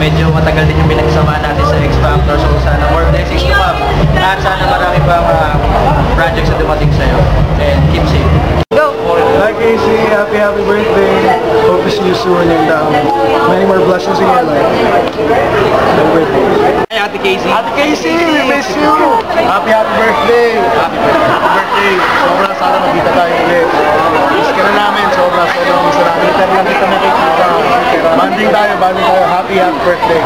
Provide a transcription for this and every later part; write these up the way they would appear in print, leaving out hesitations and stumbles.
medyo matagal din yung pinagsamahan natin sa X Factor. So sana more blessings to come. At sana marami pang projects na dumating sa'yo. And keep safe. Go! Hi Casey, happy birthday. Hope to see you soon and many more blessings in your life. Happy birthday. Hi Ate Casey. Ate Casey, we miss you. Happy birthday. Happy birthday. Sobrang sana magkita tayo ulit. Miss ka na namin. Sobrang miss na namin. Later lang kita nakikita. Banding tayo. Happy birthday.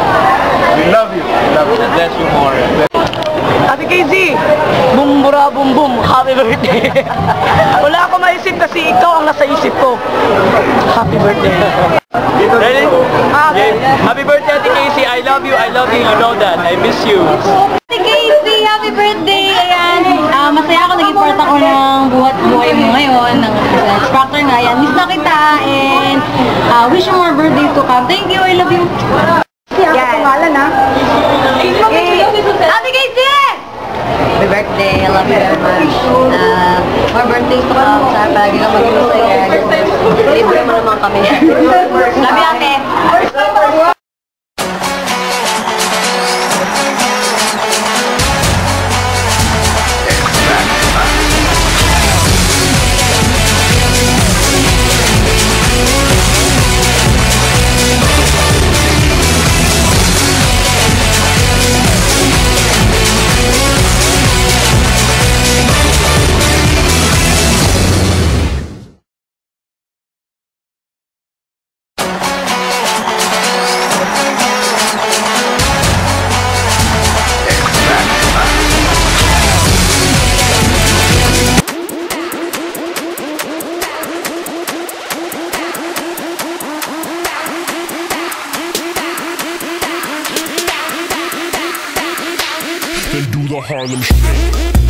We love you. God bless you more. Ate Casey, bumbura bum bum, happy birthday. Wala akong maisip kasi ikaw ang nasa isip ko. Happy birthday. Ready? Happy birthday Ate Casey. I love you. You know that. I miss you. Ate Casey, happy birthday! Ayan, masaya ako, naging part ako ng buhay mo ngayon, ng X Factor nga yan. Miss na kita and wish you more birthdays to come. Thank you, I love you. Yan. Pangalan ha? Ate Casey! Happy birthday, I love you very much. More birthdays to come. Sana palagi ka mag-iusay. Libre mo naman kami. Love you, ate. And do the Harlem Shake.